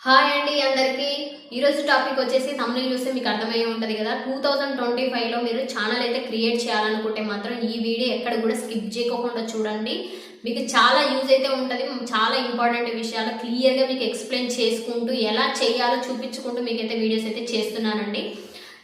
Hi అండి అందరికీ ఈరోజు టాపిక్ వచ్చేసి థంబ్నెయిల్ చూస్తే మీకు అర్థమయ్యే ఉంటుంది కదా 2025లో మీరు ఛానల్ అయితే క్రియేట్ చేయాలనుకుంటే మాత్రం ఈ వీడియో ఎక్కడ కూడా స్కిప్ చేయకుండా చూడండి. మీకు చాలా యూజ్ అయితే ఉంటుంది. చాలా ఇంపార్టెంట్ విషయాలు క్లియర్గా మీకు ఎక్స్ప్లెయిన్ చేసుకుంటూ ఎలా చేయాలో చూపించుకుంటూ మీకైతే వీడియోస్ అయితే చేస్తున్నానండి.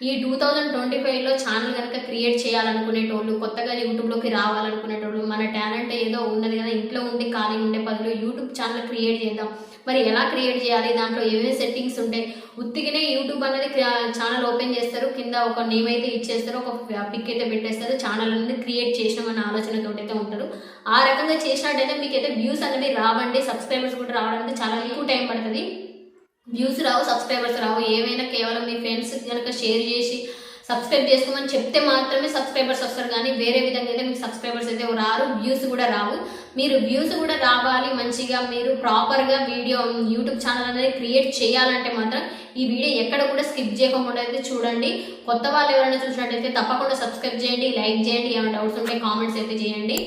ఈ 2025లో ఛానల్ కనుక క్రియేట్ చేయాలనుకునేటోళ్ళు, కొత్తగా యూట్యూబ్లోకి రావాలనుకునేటోళ్ళు, మన టాలెంట్ ఏదో ఉన్నది కదా, ఇంట్లో ఉండి ఖాళీ ఉండే బదులు యూట్యూబ్ ఛానల్ క్రియేట్ చేద్దాం, మరి ఎలా క్రియేట్ చేయాలి, దాంట్లో ఏమేమి సెట్టింగ్స్ ఉంటాయి, ఉత్తిగానే యూట్యూబ్ అనేది ఛానల్ ఓపెన్ చేస్తారు, కింద ఒక నేమ్ అయితే ఇచ్చేస్తారు, ఒక పిక్ అయితే పెట్టేస్తారు, ఛానల్ అనేది క్రియేట్ చేసినామన్న ఆలోచనతో అయితే ఉంటారు. ఆ రకంగా చేసినట్టయితే మీకైతే వ్యూస్ అనేవి రావండి, సబ్స్క్రైబర్స్ కూడా రావడానికి చాలా ఎక్కువ టైం పడుతుంది. వ్యూస్ రావు, సబ్స్క్రైబర్స్ రావు. ఏమైనా కేవలం మీ ఫ్రెండ్స్ కనుక షేర్ చేసి సబ్స్క్రైబ్ చేసుకోమని చెప్తే మాత్రమే సబ్స్క్రైబర్స్ వస్తారు, కానీ వేరే విధంగా అయితే మీకు సబ్స్క్రైబర్స్ అయితే రారు, వ్యూస్ కూడా రావు. మీరు వ్యూస్ కూడా రావాలి, మంచిగా మీరు ప్రాపర్గా వీడియో యూట్యూబ్ ఛానల్ అనేది క్రియేట్ చేయాలంటే మాత్రం ఈ వీడియో ఎక్కడ కూడా స్కిప్ చేయకుండా అయితే చూడండి. కొత్త వాళ్ళు ఎవరైనా చూసినట్టయితే తప్పకుండా సబ్స్క్రైబ్ చేయండి, లైక్ చేయండి, ఏమైనా డౌట్స్ ఉంటే కామెంట్స్ అయితే చేయండి.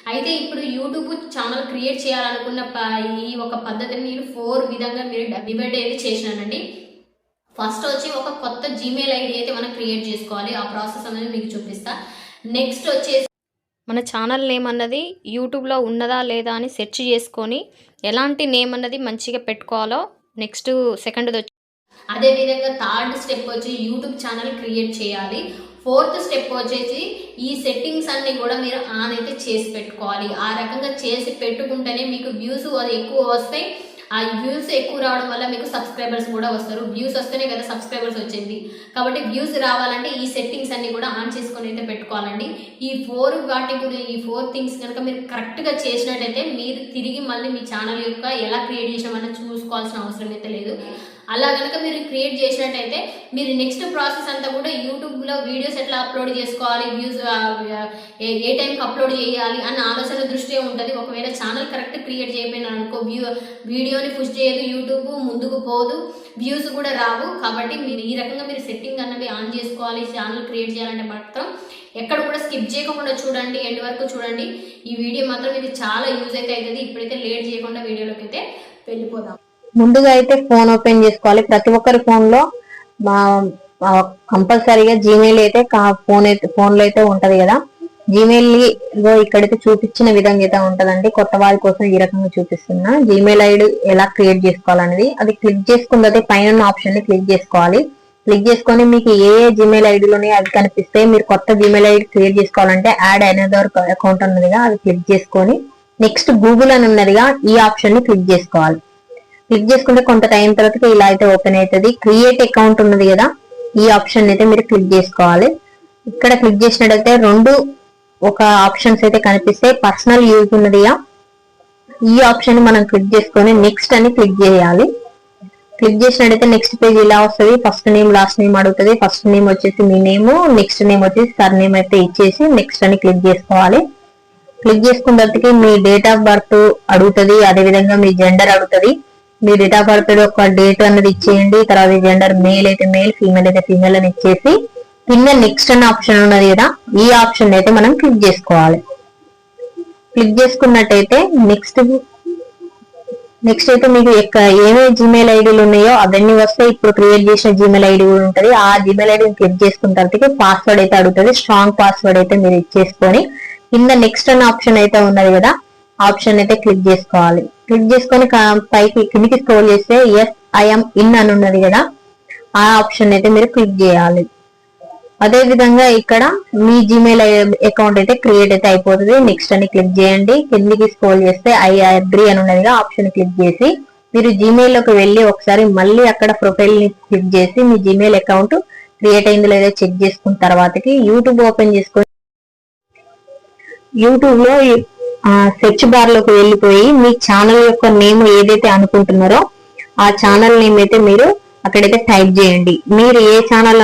అయితే ఇప్పుడు యూట్యూబ్ ఛానల్ క్రియేట్ చేయాలనుకున్న ఈ ఒక పద్ధతిని నేను 4 విధంగా మీరు డివైడ్ అయితే చేసినానండి. ఫస్ట్ వచ్చి ఒక కొత్త జీమెయిల్ ఐడి అయితే మనం క్రియేట్ చేసుకోవాలి. ఆ ప్రాసెస్ అనేది మీకు చూపిస్తా. నెక్స్ట్ వచ్చేసి మన ఛానల్ నేమ్ అన్నది యూట్యూబ్లో ఉన్నదా లేదా అని సెర్చ్ చేసుకొని ఎలాంటి నేమ్ అన్నది మంచిగా పెట్టుకోవాలో నెక్స్ట్ సెకండ్ది వచ్చి, అదేవిధంగా థర్డ్ స్టెప్ వచ్చి యూట్యూబ్ ఛానల్ క్రియేట్ చేయాలి. ఫోర్త్ స్టెప్ వచ్చేసి ఈ సెట్టింగ్స్ అన్ని కూడా మీరు ఆన్ అయితే చేసి పెట్టుకోవాలి. ఆ రకంగా చేసి పెట్టుకుంటేనే మీకు వ్యూస్ అది ఎక్కువ వస్తాయి. ఆ వ్యూస్ ఎక్కువ రావడం వల్ల మీకు సబ్స్క్రైబర్స్ కూడా వస్తారు. వ్యూస్ వస్తేనే కదా సబ్స్క్రైబర్స్ వచ్చింది, కాబట్టి వ్యూస్ రావాలంటే ఈ సెట్టింగ్స్ అన్ని కూడా ఆన్ చేసుకొని అయితే పెట్టుకోవాలండి. ఈ 4 థింగ్స్ కనుక మీరు కరెక్ట్గా చేసినట్టయితే మీరు తిరిగి మళ్ళీ మీ ఛానల్ యొక్క ఎలా క్రియేట్ చేసామని చూసుకోవాల్సిన అవసరం అయితే లేదు. అలా కనుక మీరు క్రియేట్ చేసినట్టయితే మీరు నెక్స్ట్ ప్రాసెస్ అంతా కూడా యూట్యూబ్లో వీడియోస్ ఎట్లా అప్లోడ్ చేసుకోవాలి, వ్యూస్ ఏ టైంకి అప్లోడ్ చేయాలి అన్న ఆలోచన దృష్టి ఉంటుంది. ఒకవేళ ఛానల్ కరెక్ట్ క్రియేట్ చేయకపోయినా అనుకో వీడియోని పుష్ చేయదు, యూట్యూబ్ ముందుకు పోదు, వ్యూస్ కూడా రావు. కాబట్టి మీరు ఈ రకంగా మీరు సెట్టింగ్ అన్నవి ఆన్ చేసుకోవాలి. ఛానల్ క్రియేట్ చేయాలంటే మాత్రం ఎక్కడ కూడా స్కిప్ చేయకుండా చూడండి, ఎండ్ వరకు చూడండి. ఈ వీడియో మాత్రం మీకు చాలా యూజ్ అయితే అవుతుంది. ఇప్పుడైతే లేట్ చేయకుండా వీడియోలోకి అయితే వెళ్ళిపోదాం. ముందుగా అయితే ఫోన్ ఓపెన్ చేసుకోవాలి. ప్రతి ఒక్కరి ఫోన్ లో కంపల్సరీగా జీమెయిల్ అయితే ఫోన్ లో అయితే ఉంటది కదా. జీమెయిల్ ఇక్కడైతే చూపించిన విధంగా అయితే ఉంటదండి. కొత్త వారి కోసం ఈ రకంగా చూపిస్తున్నా. జీమెయిల్ ఐడి ఎలా క్రియేట్ చేసుకోవాలనేది అది క్లిక్ చేసుకుంటే పైన ఆప్షన్ ని క్లిక్ చేసుకోవాలి. క్లిక్ చేసుకొని మీకు ఏ జీమెయిల్ ఐడిలోనే అది కనిపిస్తే మీరు కొత్త జీమెయిల్ ఐడి క్రియేట్ చేసుకోవాలంటే యాడ్ అనదర్ అకౌంట్ ఉన్నదిగా అది క్లిక్ చేసుకొని నెక్స్ట్ గూగుల్ అని ఉన్నదిగా ఈ ఆప్షన్ ని క్లిక్ చేసుకోవాలి. క్లిక్ చేసుకుంటే కొంత టైం తర్వాత ఇలా అయితే ఓపెన్ అవుతుంది. క్రియేట్ అకౌంట్ ఉన్నది కదా, ఈ ఆప్షన్ అయితే మీరు క్లిక్ చేసుకోవాలి. ఇక్కడ క్లిక్ చేసినట్టయితే ఒక ఆప్షన్స్ అయితే కనిపిస్తాయి. పర్సనల్ యూజ్ ఉన్నదిగా, ఈ ఆప్షన్ మనం క్లిక్ చేసుకొని నెక్స్ట్ అని క్లిక్ చేయాలి. క్లిక్ చేసినట్టయితే నెక్స్ట్ పేజ్ ఇలా వస్తుంది. ఫస్ట్ నేమ్ లాస్ట్ నేమ్ అడుగుతుంది. ఫస్ట్ నేమ్ వచ్చేసి మీ నేమ్, నెక్స్ట్ నేమ్ వచ్చేసి సర్ నేమ్ అయితే ఇచ్చేసి నెక్స్ట్ అని క్లిక్ చేసుకోవాలి. క్లిక్ చేసుకున్న తర్వాతకి మీ డేట్ ఆఫ్ బర్త్ అడుగుతుంది, అదేవిధంగా మీ జెండర్ అడుగుతుంది. మీ డేట్ ఆఫ్ బర్త్ ఒక డేట్ అన్నది ఇచ్చేయండి. తర్వాత జెండర్ మేల్ అయితే మేల్, ఫీమేల్ అయితే ఫీమేల్ అని ఇచ్చేసి కింద నెక్స్ట్ అనే ఆప్షన్ ఉన్నది కదా, ఈ ఆప్షన్ అయితే మనం క్లిక్ చేసుకోవాలి. క్లిక్ చేసుకున్నట్టయితే నెక్స్ట్ అయితే మీకు ఏమేమి జీమెయిల్ ఐడీలు ఉన్నాయో అవన్నీ వస్తాయి. ఇప్పుడు క్రియేట్ చేసిన జీమెయిల్ ఐడి కూడా ఉంటుంది. ఆ జీమెయిల్ ఐడిని క్లిక్ చేసుకున్న తర్వాత పాస్వర్డ్ అయితే అడుగుతుంది. స్ట్రాంగ్ పాస్వర్డ్ అయితే మీరు ఇచ్చేసుకొని కింద నెక్స్ట్ అనే ఆప్షన్ అయితే ఉన్నది కదా, ఆప్షన్ అయితే క్లిక్ చేసుకోవాలి. క్లిక్ చేసుకొని పైకి కిందికి స్క్రోల్ చేస్తే ఎస్ ఐఎమ్ ఇన్ అని ఉన్నది కదా, ఆ ఆప్షన్ అయితే మీరు క్లిక్ చేయాలి. అదే విధంగా ఇక్కడ మీ జీమెయిల్ అకౌంట్ అయితే క్రియేట్ అయితే అయిపోతుంది. నెక్స్ట్ అని క్లిక్ చేయండి. కిందికి స్క్రోల్ చేస్తే ఐ అగ్రీ అని ఉన్నదిగా, ఆప్షన్ క్లిక్ చేసి మీరు జీమెయిల్ లోకి వెళ్ళి ఒకసారి మళ్ళీ అక్కడ ప్రొఫైల్ ని క్లిక్ చేసి మీ జీమెయిల్ అకౌంట్ క్రియేట్ అయిందో లేదో చెక్ చేసుకున్న తర్వాతకి యూట్యూబ్ ఓపెన్ చేసుకొని యూట్యూబ్ లో సెర్చ్ బార్ లోకి వెళ్ళిపోయి మీ ఛానల్ యొక్క నేమ్ ఏదైతే అనుకుంటున్నారో ఆ ఛానల్ నేమ్ అయితే మీరు అక్కడైతే టైప్ చేయండి. మీరు ఏ ఛానల్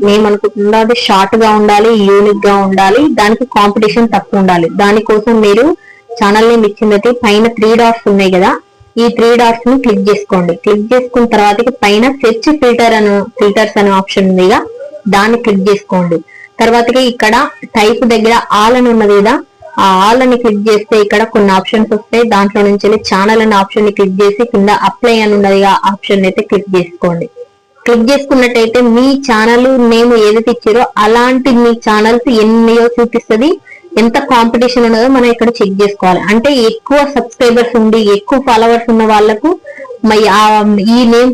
నేమ్ అనుకుంటుందో అది షార్ట్ గా ఉండాలి, యూనిక్ గా ఉండాలి, దానికి కాంపిటీషన్ తక్కువ ఉండాలి. దానికోసం మీరు ఛానల్ నేమ్ ఇచ్చిందైతే పైన 3 డాట్స్ ఉన్నాయి కదా, ఈ 3 డాట్స్ ని క్లిక్ చేసుకోండి. క్లిక్ చేసుకున్న తర్వాత పైన సెర్చ్ ఫిల్టర్స్ అనే ఆప్షన్ ఉందిగా, దాన్ని క్లిక్ చేసుకోండి. తర్వాతకి ఇక్కడ టైప్ దగ్గర ఆల్ అని ఉన్నది కదా, ఆ ఆల్ అని క్లిక్ చేస్తే ఇక్కడ కొన్ని ఆప్షన్స్ వస్తాయి. దాంట్లో నుంచి ఛానల్ అనే ఆప్షన్ ని క్లిక్ చేసి కింద అప్లై అని ఉన్నది ఆ ఆప్షన్ అయితే క్లిక్ చేసుకోండి. క్లిక్ చేసుకున్నట్టయితే మీ ఛానల్ నేమ్ ఏదైతే ఇచ్చారో అలాంటి మీ ఛానల్స్ ఎన్నో చూపిస్తుంది. ఎంత కాంపిటీషన్ ఉన్నదో మనం ఇక్కడ చెక్ చేసుకోవాలి. అంటే ఎక్కువ సబ్స్క్రైబర్స్ ఉండి ఎక్కువ ఫాలోవర్స్ ఉన్న వాళ్ళకు ఈ నేమ్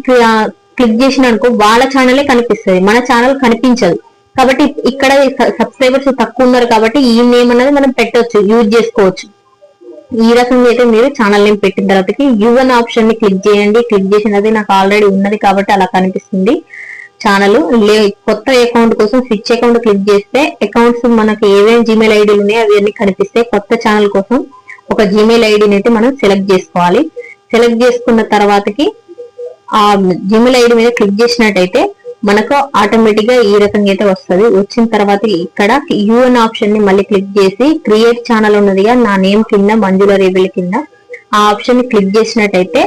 క్లిక్ చేసిన అనుకో వాళ్ళ ఛానలే కనిపిస్తుంది, మన ఛానల్ కనిపించదు. కాబట్టి ఇక్కడ సబ్స్క్రైబర్స్ తక్కువ ఉన్నారు కాబట్టి ఈ నేమ్ అనేది మనం పెట్టవచ్చు, యూజ్ చేసుకోవచ్చు. ఈ రకంగా అయితే మీరు ఛానల్ నేమ్ పెట్టిన తర్వాతకి యువన్ ఆప్షన్ ని క్లిక్ చేయండి. క్లిక్ చేసినది నాకు ఆల్రెడీ ఉన్నది కాబట్టి అలా కనిపిస్తుంది ఛానల్. కొత్త అకౌంట్ కోసం స్విచ్ అకౌంట్ క్లిక్ చేస్తే అకౌంట్స్ మనకి ఏమేమి జీమెయిల్ ఐడీలు ఉన్నాయో అవన్నీ కనిపిస్తాయి. కొత్త ఛానల్ కోసం ఒక జీమెయిల్ ఐడిని అయితే మనం సెలెక్ట్ చేసుకోవాలి. సెలెక్ట్ చేసుకున్న తర్వాతకి ఆ జీమెయిల్ ఐడి మీద క్లిక్ చేసినట్టయితే మనకు ఆటోమేటిక్ గా ఈ రకంగా అయితే వస్తుంది. వచ్చిన తర్వాత ఇక్కడ యూఎన్ ఆప్షన్ ని మళ్ళీ క్లిక్ చేసి క్రియేట్ ఛానల్ ఉన్నదిగా నా నేమ్ కింద మంజుల రేబిల్ కింద ఆ ఆప్షన్ ని క్లిక్ చేసినట్టయితే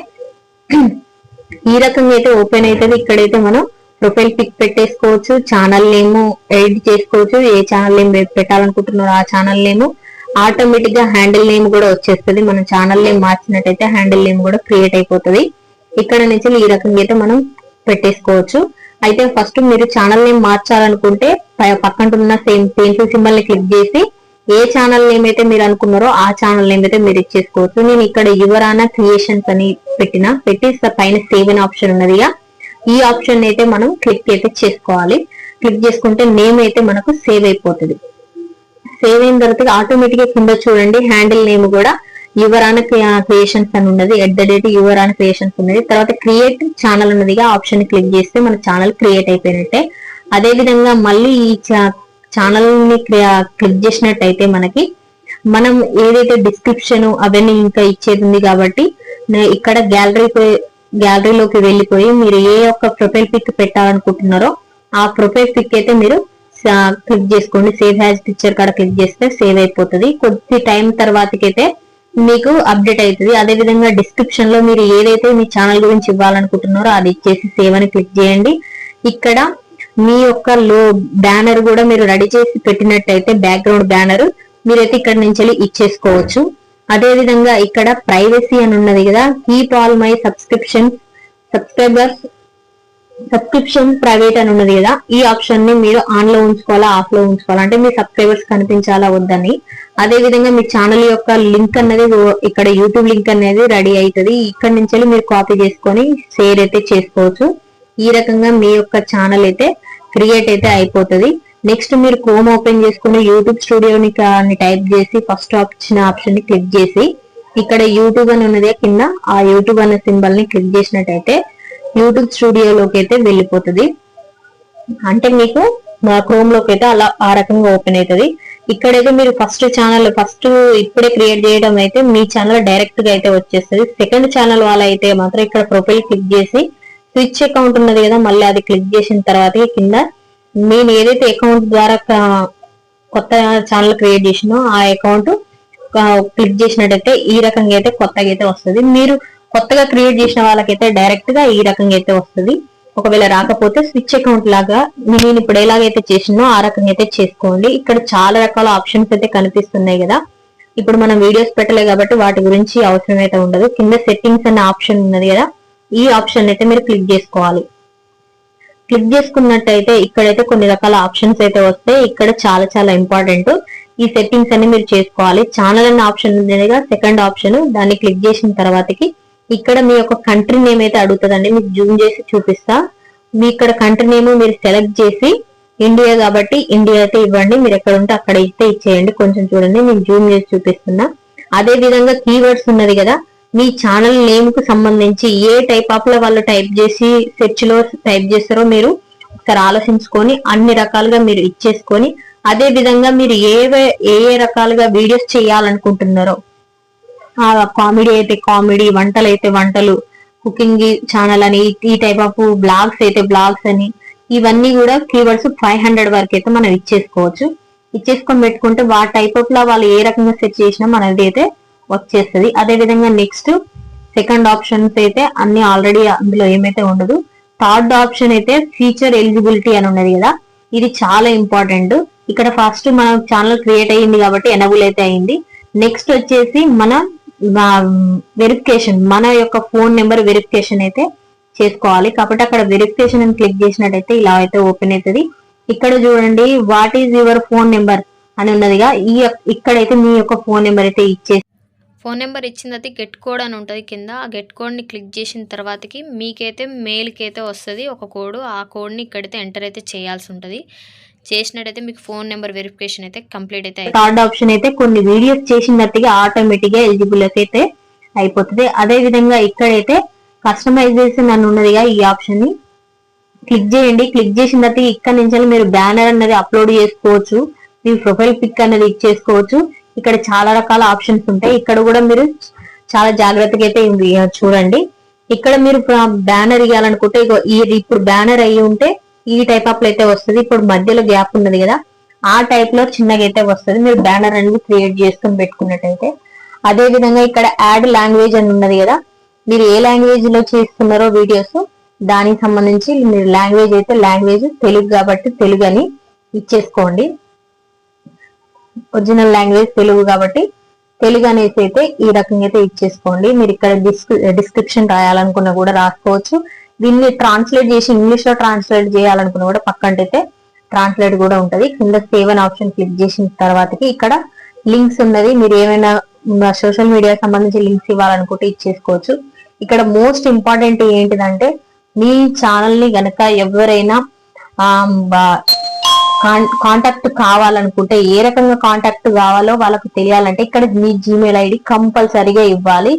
ఈ రకంగా అయితే ఓపెన్ అవుతుంది. ఇక్కడైతే మనం ప్రొఫైల్ పిక్ పెట్టేసుకోవచ్చు, ఛానల్ నేమ్ ఎడిట్ చేసుకోవచ్చు. ఏ ఛానల్ నేమ్ పెట్టాలనుకుంటున్నారో ఆ ఛానల్ నేమ్ ఆటోమేటిక్ గా హ్యాండిల్ నేమ్ కూడా వచ్చేస్తుంది. మనం ఛానల్ నేమ్ మార్చినట్టయితే హ్యాండిల్ నేమ్ కూడా క్రియేట్ అయిపోతుంది. ఇక్కడ నుంచి ఈ రకంగా అయితే మనం పెట్టేసుకోవచ్చు. అయితే ఫస్ట్ మీరు ఛానల్ నేమ్ మార్చాలనుకుంటే పక్కన సేమ్ పెన్సిల్ సింబల్ ని క్లిక్ చేసి ఏ ఛానల్ నేమ్ అయితే మీరు అనుకున్నారో ఆ ఛానల్ నేమ్ అయితే మీరు ఇచ్చేసుకోవచ్చు. నేను ఇక్కడ యువరానా క్రియేషన్స్ అని పెట్టి పైన సేవ్ అనే ఆప్షన్ ఉన్నదిగా ఈ ఆప్షన్ అయితే మనం క్లిక్ అయితే చేసుకోవాలి. క్లిక్ చేసుకుంటే నేమ్ అయితే మనకు సేవ్ అయిపోతుంది. సేవ్ అయిన తర్వాత ఆటోమేటిక్ గా కింద చూడండి హ్యాండిల్ నేమ్ కూడా యువరానా క్రియేషన్స్ అని ఉన్నది. యువరానా క్రియేషన్స్ ఉన్నది. తర్వాత క్రియేట్ ఛానల్ ఉన్నదిగా ఆప్షన్ క్లిక్ చేస్తే మన ఛానల్ క్రియేట్ అయిపోయినట్టే. అదే విధంగా మళ్ళీ ఈ ఛానల్ ని క్లిక్ చేసినట్టయితే మనకి మనం ఏదైతే డిస్క్రిప్షన్ అవన్నీ ఇంకా ఇచ్చేది ఉంది కాబట్టి ఇక్కడ గ్యాలరీలోకి వెళ్ళిపోయి మీరు ఏ ఒక్క ప్రొఫైల్ పిక్ పెట్టాలనుకుంటున్నారో ఆ ప్రొఫైల్ పిక్ అయితే మీరు క్లిక్ చేసుకోండి. సేవ్ హ్యాజ్ పిక్చర్ కాడ క్లిక్ చేస్తే సేవ్ అయిపోతుంది. కొద్ది టైం తర్వాతకైతే మీకు అప్డేట్ అవుతుంది. అదే విధంగా డిస్క్రిప్షన్ లో మీరు ఏదైతే మీ ఛానల్ గురించి ఇవ్వాలనుకుంటున్నారో అది ఇచ్చేసి సేవ్ అని క్లిక్ చేయండి. ఇక్కడ మీ యొక్క బ్యానర్ కూడా మీరు రెడీ చేసి పెట్టినట్టయితే బ్యాక్గ్రౌండ్ బ్యానర్ మీరైతే ఇక్కడ నుంచి ఇచ్చేసుకోవచ్చు. అదే విధంగా ఇక్కడ ప్రైవసీ అని ఉన్నది కదా, keep all my subscription private అని ఉన్నది కదా, ఈ ఆప్షన్ ని మీరు ఆన్ లో ఉంచుకోవాలా ఆఫ్ లో ఉంచుకోవాలా అంటే మీ సబ్స్క్రైబర్స్ కనిపించాలా వద్దని. అదే విధంగా మీ ఛానల్ యొక్క లింక్ అనేది ఇక్కడ యూట్యూబ్ లింక్ అనేది రెడీ అవుతుంది. ఇక్కడ నుంచి మీరు కాపీ చేసుకొని షేర్ అయితే చేసుకోవచ్చు. ఈ రకంగా మీ యొక్క ఛానల్ అయితే క్రియేట్ అయితే అయిపోతుంది. నెక్స్ట్ మీరు క్రోమ్ ఓపెన్ చేసుకుని యూట్యూబ్ స్టూడియోని టైప్ చేసి ఫస్ట్ ఆప్షన్ ని క్లిక్ చేసి ఇక్కడ యూట్యూబ్ అని ఉన్నదే కింద ఆ యూట్యూబ్ అనే సింబల్ ని క్లిక్ చేసినట్టయితే యూట్యూబ్ స్టూడియోలోకి అయితే వెళ్ళిపోతుంది. అంటే మీకు క్రోమ్ లోకి అయితే అలా ఆ రకంగా ఓపెన్ అవుతుంది. ఇక్కడైతే మీరు ఫస్ట్ ఇప్పుడే క్రియేట్ చేయడం అయితే మీ ఛానల్ డైరెక్ట్ గా అయితే వచ్చేస్తుంది. సెకండ్ ఛానల్ వాళ్ళ అయితే మాత్రం ఇక్కడ ప్రొఫైల్ క్లిక్ చేసి స్విచ్ అకౌంట్ ఉన్నది కదా మళ్ళీ అది క్లిక్ చేసిన తర్వాత కింద నేను ఏదైతే అకౌంట్ ద్వారా కొత్త ఛానల్ క్రియేట్ చేసినో ఆ అకౌంట్ క్లిక్ చేసినట్టయితే ఈ రకంగా అయితే కొత్తగా అయితే వస్తుంది. మీరు కొత్తగా క్రియేట్ చేసిన వాళ్ళకైతే డైరెక్ట్ గా ఈ రకంగా అయితే వస్తుంది. ఒకవేళ రాకపోతే స్విచ్ అకౌంట్ లాగా నేను ఇప్పుడు ఎలాగైతే చేసినో ఆ రకంగా అయితే చేసుకోండి. ఇక్కడ చాలా రకాల ఆప్షన్స్ అయితే కనిపిస్తున్నాయి కదా. ఇప్పుడు మనం వీడియోస్ పెట్టలే కాబట్టి వాటి గురించి అవసరం అయితే ఉండదు. కింద సెట్టింగ్స్ అనే ఆప్షన్ ఉన్నది కదా, ఈ ఆప్షన్ అయితే మీరు క్లిక్ చేసుకోవాలి. క్లిక్ చేసుకున్నట్టయితే ఇక్కడైతే కొన్ని రకాల ఆప్షన్స్ అయితే వస్తాయి. ఇక్కడ చాలా చాలా ఇంపార్టెంట్ ఈ సెట్టింగ్స్ అన్ని మీరు చేసుకోవాలి. ఛానల్ అనే ఆప్షన్ ఉండేదిగా సెకండ్ ఆప్షన్, దాన్ని క్లిక్ చేసిన తర్వాతకి ఇక్కడ మీ యొక్క కంట్రీ నేమ్ అయితే అడుగుతుందండి. మీకు జూమ్ చేసి చూపిస్తా. మీ ఇక్కడ కంట్రీ నేమ్ మీరు సెలెక్ట్ చేసి ఇండియా కాబట్టి ఇండియా అయితే ఇవ్వండి. మీరు ఎక్కడ ఉంటే అక్కడ అయితే ఇచ్చేయండి. కొంచెం చూడండి నేను జూమ్ చేసి చూపిస్తున్నా. అదే విధంగా కీవర్డ్స్ ఉన్నది కదా, మీ ఛానల్ నేమ్ కు సంబంధించి ఏ టైప్ ఆఫ్ లో వాళ్ళు టైప్ చేసి సెర్చ్ లో టైప్ చేస్తారో మీరు ఒకసారి ఆలోచించుకొని అన్ని రకాలుగా మీరు ఇచ్చేసుకొని అదే విధంగా మీరు ఏ రకాలుగా వీడియోస్ చేయాలనుకుంటున్నారో కామెడీ అయితే కామెడీ, వంటలు అయితే వంటలు, కుకింగ్ ఛానల్ అని ఈ టైప్ ఆఫ్ బ్లాగ్స్ అయితే బ్లాగ్స్ అని ఇవన్నీ కూడా కీవర్డ్స్ 500 వరకు అయితే మనం ఇచ్చేసుకోవచ్చు. ఇచ్చేసుకొని పెట్టుకుంటే వా టైప్ ఆఫ్ లో వాళ్ళు ఏ రకంగా సెర్చ్ చేసినా మనది అయితే వచ్చేస్తుంది. అదే విధంగా నెక్స్ట్ సెకండ్ ఆప్షన్స్ అయితే అన్ని ఆల్రెడీ అందులో ఏమైతే ఉండదు. థర్డ్ ఆప్షన్ అయితే ఫీచర్ ఎలిజిబిలిటీ అని ఉన్నది కదా, ఇది చాలా ఇంపార్టెంట్. ఇక్కడ ఫస్ట్ మన ఛానల్ క్రియేట్ అయ్యింది కాబట్టి ఎనబుల్ అయితే అయింది. నెక్స్ట్ వచ్చేసి మన వెరిఫికేషన్, మన యొక్క ఫోన్ నెంబర్ వెరిఫికేషన్ అయితే చేసుకోవాలి. కాబట్టి అక్కడ వెరిఫికేషన్ అని క్లిక్ చేసినట్టయితే ఇలా అయితే ఓపెన్ అవుతుంది. ఇక్కడ చూడండి what is your phone number అని ఉన్నదిగా, ఇక్కడైతే మీ యొక్క ఫోన్ నెంబర్ అయితే ఇచ్చేసి ఫోన్ నెంబర్ ఇచ్చిన తర్వాత గెట్ కోడ్ అని ఉంటుంది కింద. ఆ గెట్ కోడ్ని క్లిక్ చేసిన తర్వాతకి మీకైతే మెయిల్కి అయితే వస్తుంది ఒక కోడ్. ఆ కోడ్ని ఇక్కడైతే ఎంటర్ అయితే చేయాల్సి ఉంటుంది. చేసినట్టయితే మీకు ఫోన్ నెంబర్ వెరిఫికేషన్ అయితే కంప్లీట్ అయితే థర్డ్ ఆప్షన్ అయితే కొన్ని వీడియోస్ చేసినట్టుగా ఆటోమేటిక్ గా ఎలిజిబుల్ అయితే అయిపోతుంది. అదే విధంగా ఇక్కడైతే కస్టమైజేషన్ అని ఉన్నదిగా, ఈ ఆప్షన్ ని క్లిక్ చేయండి. క్లిక్ చేసిన తర్వాత ఇక్కడ నుంచి మీరు బ్యానర్ అన్నది అప్లోడ్ చేసుకోవచ్చు, మీ ప్రొఫైల్ పిక్ అనేది ఇచ్చేసుకోవచ్చు. ఇక్కడ చాలా రకాల ఆప్షన్స్ ఉంటాయి. ఇక్కడ కూడా మీరు చాలా జాగ్రత్తగా అయితే చూడండి. ఇక్కడ మీరు బ్యానర్ ఇవ్వాలనుకుంటే ఇప్పుడు బ్యానర్ అయ్యి ఉంటే ఈ టైప్ ఆఫ్ అయితే వస్తుంది. ఇప్పుడు మధ్యలో గ్యాప్ ఉన్నది కదా, ఆ టైప్ లో చిన్నగా అయితే వస్తుంది. మీరు బ్యానర్ అనేది క్రియేట్ చేసుకొని పెట్టుకున్నట్టయితే. అదే విధంగా ఇక్కడ యాడ్ లాంగ్వేజ్ అని ఉన్నది కదా, మీరు ఏ లాంగ్వేజ్ లో చేస్తున్నారో వీడియోస్ దానికి సంబంధించి మీరు లాంగ్వేజ్ అయితే లాంగ్వేజ్ తెలుగు కాబట్టి తెలుగు అని ఇచ్చేసుకోండి. ఒరిజినల్ లాంగ్వేజ్ తెలుగు కాబట్టి తెలుగు అనేసి అయితే ఈ రకంగా అయితే ఇచ్చేసుకోండి. మీరు ఇక్కడ డిస్క్రిప్షన్ రాయాలనుకున్నా కూడా రాసుకోవచ్చు. దీన్ని ట్రాన్స్లేట్ చేసి ఇంగ్లీష్ లో ట్రాన్స్లేట్ చేయాలనుకున్నా కూడా పక్కంటైతే ట్రాన్స్లేట్ కూడా ఉంటది. కింద సేవ్ అని ఆప్షన్ క్లిక్ చేసిన తర్వాతకి ఇక్కడ లింక్స్ ఉన్నది. మీరు ఏమైనా సోషల్ మీడియా సంబంధించి లింక్స్ ఇవ్వాలనుకుంటే ఇచ్చేసుకోవచ్చు. ఇక్కడ మోస్ట్ ఇంపార్టెంట్ ఏంటిదంటే మీ ఛానల్ ని గనక ఎవరైనా కాంటాక్ట్ కావాలనుకుంటే, ఏ రకంగా కాంటాక్ట్ కావాలో వాళ్ళకు తెలియాలంటే ఇక్కడ మీ జీమెయిల్ ఐడి కంపల్సరీగా ఇవ్వాలి.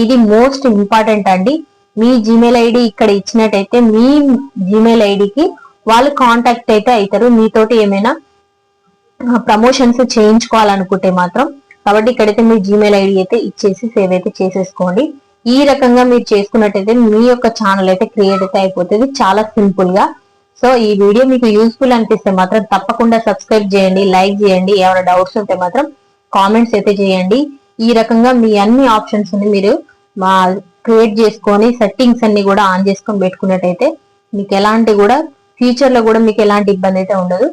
ఇది మోస్ట్ ఇంపార్టెంట్ అండి. మీ జీమెయిల్ ఐడి ఇక్కడ ఇచ్చినట్టయితే మీ జీమెయిల్ ఐడికి వాళ్ళు కాంటాక్ట్ అయితే అవుతారు, మీతోటి ఏమైనా ప్రమోషన్స్ చేయించుకోవాలనుకుంటే మాత్రం. కాబట్టి ఇక్కడైతే మీ జీమెయిల్ ఐడి అయితే ఇచ్చేసి సేవ్ అయితే చేసేసుకోండి. ఈ రకంగా మీరు చేసుకున్నట్టయితే మీ యొక్క ఛానల్ అయితే క్రియేట్ అయితే అయిపోతుంది చాలా సింపుల్ గా. సో ఈ వీడియో మీకు యూస్ఫుల్ అనిపిస్తే మాత్రం తప్పకుండా సబ్స్క్రైబ్ చేయండి, లైక్ చేయండి. ఏమైనా డౌట్స్ ఉంటే మాత్రం కామెంట్స్ అయితే చేయండి. ఈ రకంగా మీ అన్ని ఆప్షన్స్ ని మీరు క్రియేట్ చేసుకొని సెట్టింగ్స్ అన్ని కూడా ఆన్ చేసుకొని పెట్టుకున్నట్టయితే మీకు ఎలాంటి కూడా ఫ్యూచర్ లో కూడా మీకు ఎలాంటి ఇబ్బంది అయితే ఉండదు.